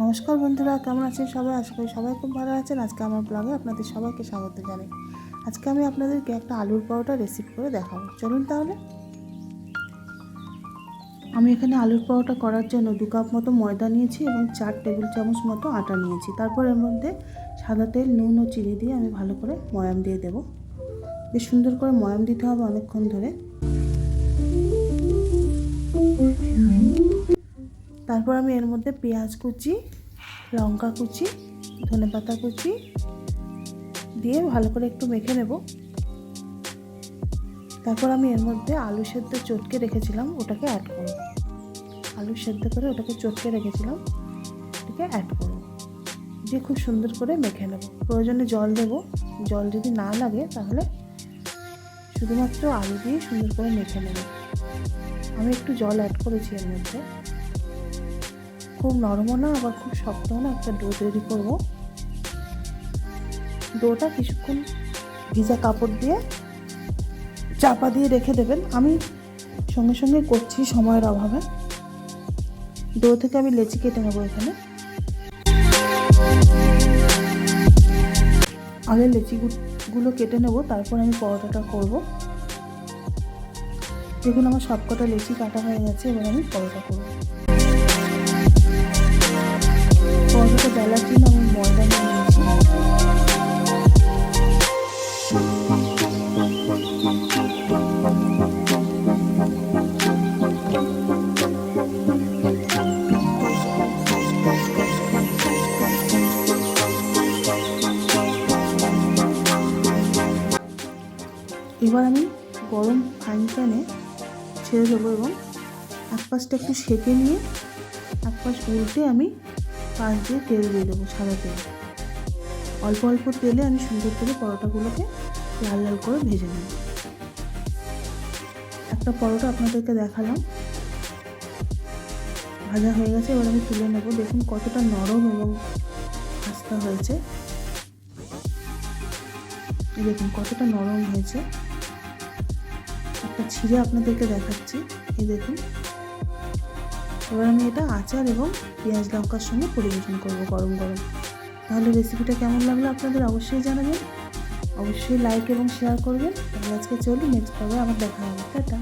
নমস্কার বন্ধুরা, কেমন আছেন সবাই? আশা করি সবাই খুব ভালো আছেন। আজকে আমার ব্লগে আপনাদের সবাইকে স্বাগত জানাই। আজকে আমি আপনাদেরকে একটা আলুর পরোটা রেসিপি করে দেখাবো। চলুন তাহলে। আমি এখানে আলুর পরোটা করার জন্য 2 কাপ মতো ময়দা নিয়েছি এবং 4 টেবিল চামচ মতো আটা নিয়েছি। তারপর এর মধ্যে সাদা তেল, নুন ও চিনি দিয়ে আমি ভালো করে ময়াম দিয়ে দেবো। বেশ সুন্দর করে ময়াম দিতে হবে অনেকক্ষণ ধরে। তারপর আমি এর মধ্যে পেঁয়াজ কুচি, লঙ্কা কুচি, ধনেপাতা কুচি দিয়ে ভালো করে একটু মেখে নেব। তারপর আমি এর মধ্যে আলু সেদ্ধ চটকে রেখেছিলাম, ওটাকে অ্যাড করব। আলু সেদ্ধ করে ওটাকে চটকে রেখেছিলাম, ওটাকে অ্যাড করব, দিয়ে খুব সুন্দর করে মেখে নেব। প্রয়োজনে জল দেব, জল যদি না লাগে তাহলে শুধুমাত্র আলু দিয়ে সুন্দর করে মেখে নেব। আমি একটু জল অ্যাড করেছি এর মধ্যে। খুব নরমও না আবার খুব শক্তও না, একটা ডো তৈরি করব। ডোটা কিছুক্ষণ ভিজা কাপড় দিয়ে চাপা দিয়ে রেখে দেবেন। আমি সঙ্গে সঙ্গে করছি সময়ের অভাবে। ডো থেকে আমি লেচি কেটে নেবো। এখানে আগে লেচিগুলো কেটে নেব, তারপর আমি পরোটাটা করব। দেখুন আমার সবকটা লেচি কাটা হয়ে গেছে। এবার আমি পরোটা করব। পরোটাটা বেলার জন্য আমি ময়দা নিয়ে নিয়েছি। এবার আমি গরম ফ্রাইং প্যানে ছেড়ে দেবো এবং এক পাশটা একটু সেঁকে নিয়ে এক পাশ উল্টে আমি পাশ দিয়ে তেল দিয়ে দেবো, সাদা তেল। অল্প অল্প তেলে আমি সুন্দর করে পরোটাগুলোকে লাল লাল করে ভেজে নেব। একটা পরোটা আপনাদেরকে দেখালাম, ভাজা হয়ে গেছে। এবার আমি তুলে নেব। দেখুন কতটা নরম এবং আস্তা হয়েছে। দেখুন কতটা নরম হয়েছে। একটা ছিঁড়ে আপনাদেরকে দেখাচ্ছি, এই দেখুন। এবার আমি এটা আচার এবং পেঁয়াজ লঙ্কার সঙ্গে পরিবেশন করব গরম গরম। তাহলে রেসিপিটা কেমন লাগলো আপনাদের অবশ্যই জানাবেন, অবশ্যই লাইক এবং শেয়ার করবেন। তাহলে আজকে চলি, নেক্সট পর্বে আবার দেখা হবে। টাটা।